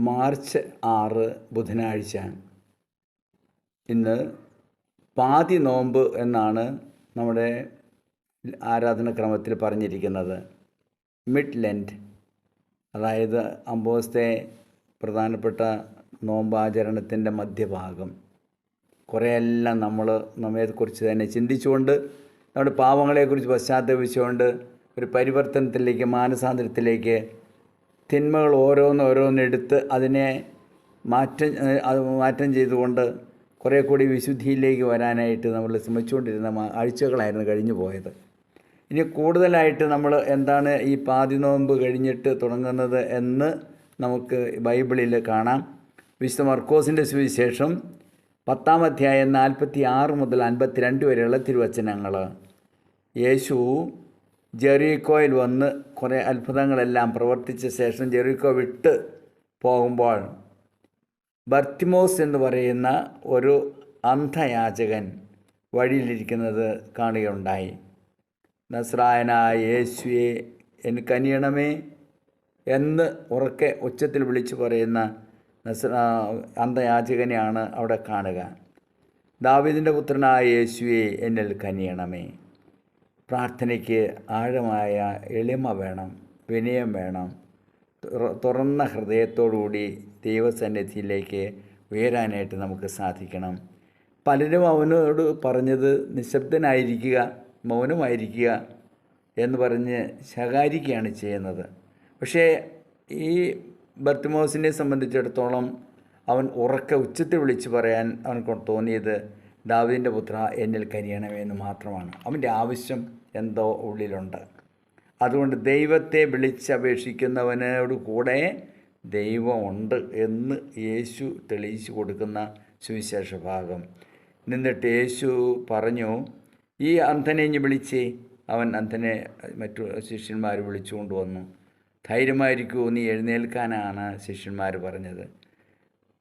March 6 ബുധനാഴ്ച. ഇന്ന് പാതി നോമ്പ് എന്നാണ് നമ്മുടെ ആരാധനക്രമത്തിൽ പറഞ്ഞിരിക്കുന്നത്. മിഡ് ലെൻറ്റ്, അതായത് 50 ദിവസത്തെ പ്രധാനപ്പെട്ട നോമ്പാചരണത്തിൻ്റെ മധ്യഭാഗം. കുറേയെല്ലാം നമ്മെക്കുറിച്ച് തന്നെ ചിന്തിച്ചുകൊണ്ട്, നമ്മുടെ പാവങ്ങളെക്കുറിച്ച് പശ്ചാത്തപിച്ചുകൊണ്ട് ഒരു പരിവർത്തനത്തിലേക്ക്, മാനസാന്തരത്തിലേക്ക്, തിന്മകൾ ഓരോന്നെടുത്ത് അതിനെ മാറ്റം ചെയ്തുകൊണ്ട് കുറേ കൂടി വിശുദ്ധിയിലേക്ക് വരാനായിട്ട് നമ്മൾ ശ്രമിച്ചുകൊണ്ടിരുന്ന ആഴ്ചകളായിരുന്നു കഴിഞ്ഞു പോയത്. ഇനി കൂടുതലായിട്ട് നമ്മൾ എന്താണ് ഈ പാതി നോമ്പ് കഴിഞ്ഞിട്ട് തുടങ്ങുന്നത് എന്ന് നമുക്ക് ബൈബിളിൽ കാണാം. വിശുദ്ധ മർക്കോസിൻ്റെ സുവിശേഷം 10-ാം അധ്യായം 46 മുതൽ 52 വരെയുള്ള തിരുവചനങ്ങൾ. യേശു ജെറീക്കോയിൽ വന്ന് കുറേ അത്ഭുതങ്ങളെല്ലാം പ്രവർത്തിച്ച ശേഷം ജെറീക്കോ വിട്ട് പോകുമ്പോൾ ബർത്തിമോസ് എന്ന് പറയുന്ന ഒരു അന്ധയാചകൻ വഴിയിലിരിക്കുന്നത് കാണുകയുണ്ടായി. നസ്രായനായ യേശുവേ എനിക്കനിയണമേ എന്ന് ഉറക്കെ ഉച്ചത്തിൽ വിളിച്ചു പറയുന്ന അന്ധയാചകനെയാണ് അവിടെ കാണുക. ദാവീദിൻ്റെ പുത്രനായ യേശുവേ എന്നിൽ കനിയണമേ. പ്രാർത്ഥനയ്ക്ക് ആഴമായ എളിമ വേണം, വിനയം വേണം. തുറന്ന ഹൃദയത്തോടുകൂടി ദൈവസന്നിധിയിലേക്ക് ഉയരാനായിട്ട് നമുക്ക് സാധിക്കണം. പലരും അവനോട് പറഞ്ഞത് നിശബ്ദനായിരിക്കുക, മൗനമായിരിക്കുക എന്ന് പറഞ്ഞ് ശകാരിക്കുകയാണ് ചെയ്യുന്നത്. പക്ഷേ ഈ ബർത്തിമോസിനെ സംബന്ധിച്ചിടത്തോളം അവൻ ഉറക്കെ ഉച്ചത്തിൽ വിളിച്ച് പറയാൻ അവനക്ക് തോന്നിയത് ദാവീദിൻ്റെ പുത്ര എന്നിൽ കനിയണമേ എന്ന് മാത്രമാണ്. അവൻ്റെ ആവശ്യം എന്തോ ഉള്ളിലുണ്ട്. അതുകൊണ്ട് ദൈവത്തെ വിളിച്ചപേക്ഷിക്കുന്നവനോട് കൂടെ ദൈവമുണ്ട് എന്ന് യേശു തെളിയിച്ചു കൊടുക്കുന്ന സുവിശേഷ ഭാഗം. എന്നിട്ട് യേശു പറഞ്ഞു, ഈ അന്ധനെ ഇനി വിളിച്ചേ. അവൻ അന്ധനെ മറ്റു ശിഷ്യന്മാർ വിളിച്ചുകൊണ്ട് വന്നു. ധൈര്യമായിരിക്കൂ, നീ എഴുന്നേൽക്കാനാണ് ശിഷ്യന്മാർ പറഞ്ഞത്.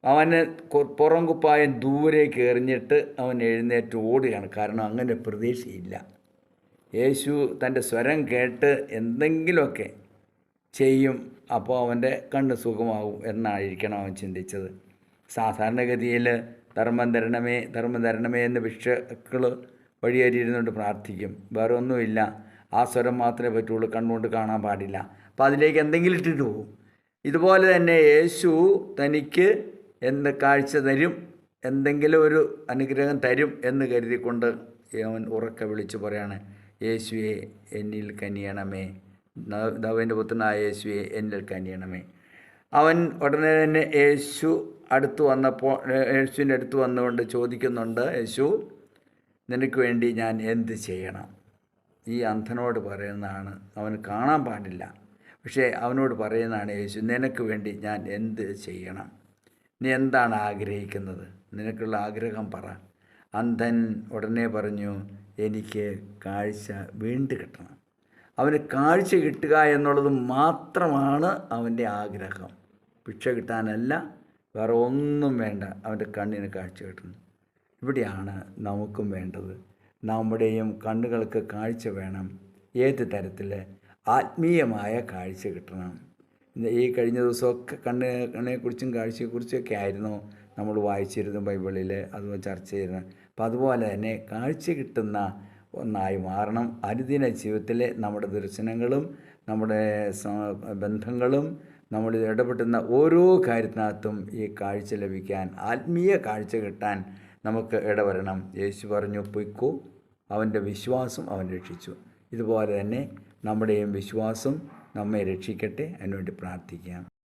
അവന് പുറം കുപ്പായം ദൂരേക്ക് എറിഞ്ഞിട്ട് അവൻ എഴുന്നേറ്റ് ഓടുകയാണ്. കാരണം അങ്ങനെ പ്രതീക്ഷയില്ല. യേശു തൻ്റെ സ്വരം കേട്ട് എന്തെങ്കിലുമൊക്കെ ചെയ്യും, അപ്പോൾ അവൻ്റെ കണ്ണ് സുഖമാവും എന്നായിരിക്കണം അവൻ ചിന്തിച്ചത്. സാധാരണഗതിയിൽ ധർമ്മം തരണമേ എന്ന് ഭിക്ഷകൾ വഴിയേറിയിരുന്നുകൊണ്ട് പ്രാർത്ഥിക്കും. വേറെ ഒന്നുമില്ല, ആ സ്വരം മാത്രമേ പറ്റുള്ളൂ, കണ്ണുകൊണ്ട് കാണാൻ പാടില്ല. അപ്പോൾ അതിലേക്ക് എന്തെങ്കിലും ഇട്ടിട്ട് പോകും. ഇതുപോലെ തന്നെ യേശു തനിക്ക് എന്ത് കാഴ്ച തരും, എന്തെങ്കിലും ഒരു അനുഗ്രഹം തരും എന്ന് കരുതിക്കൊണ്ട് അവൻ ഉറക്കെ വിളിച്ചു പറയാണ്, യേശുവേ എന്നിൽ കനിയണമേ, ദാവീദിൻ്റെ പുത്രനായ യേശുവേ എന്നിൽ കനിയണമേ. അവൻ ഉടനെ തന്നെ യേശുവിൻ്റെ അടുത്ത് വന്നുകൊണ്ട് ചോദിക്കുന്നുണ്ട്, യേശു നിനക്ക് വേണ്ടി ഞാൻ എന്ത് ചെയ്യണം? ഈ അന്ധനോട് പറയുന്നതാണ്, അവന് കാണാൻ പാടില്ല, പക്ഷേ അവനോട് പറയുന്നതാണ് യേശു, നിനക്ക് വേണ്ടി ഞാൻ എന്ത് ചെയ്യണം? നീ എന്താണ് ആഗ്രഹിക്കുന്നത്? നിനക്കുള്ള ആഗ്രഹം പറ. അന്ധൻ ഉടനെ പറഞ്ഞു, എനിക്ക് കാഴ്ച വീണ്ടും കിട്ടണം. അവന് കാഴ്ച കിട്ടുക എന്നുള്ളത് മാത്രമാണ് അവൻ്റെ ആഗ്രഹം. ഭിക്ഷ കിട്ടാനല്ല, വേറെ ഒന്നും വേണ്ട, അവൻ്റെ കണ്ണിന് കാഴ്ച കിട്ടണം. ഇവിടെയാണ് നമുക്കും വേണ്ടത്. നമ്മുടെയും കണ്ണുകൾക്ക് കാഴ്ച വേണം. ഏത് തരത്തിൽ? ആത്മീയമായ കാഴ്ച കിട്ടണം. ഈ കഴിഞ്ഞ ദിവസമൊക്കെ കണ്ണിനെക്കുറിച്ചും കാഴ്ചയെക്കുറിച്ചൊക്കെ ആയിരുന്നു നമ്മൾ വായിച്ചിരുന്നു ബൈബിളിൽ, അത് ചർച്ച ചെയ്തിരുന്നത്. അപ്പം അതുപോലെ തന്നെ കാഴ്ച കിട്ടുന്ന ഒന്നായി മാറണം. അനുദിന ജീവിതത്തിലെ നമ്മുടെ ദർശനങ്ങളും നമ്മുടെ ബന്ധങ്ങളും നമ്മൾ ഇടപെടുന്ന ഓരോ കാര്യത്തിനകത്തും ഈ കാഴ്ച ലഭിക്കാൻ, ആത്മീയ കാഴ്ച കിട്ടാൻ നമുക്ക് ഇടവരണം. യേശു പറഞ്ഞു, പൊയ്ക്കോ, അവൻ്റെ വിശ്വാസം അവൻ രക്ഷിച്ചു. ഇതുപോലെ തന്നെ നമ്മുടെയും വിശ്വാസം നമ്മെ രക്ഷിക്കട്ടെ. അതിനുവേണ്ടി പ്രാർത്ഥിക്കാം.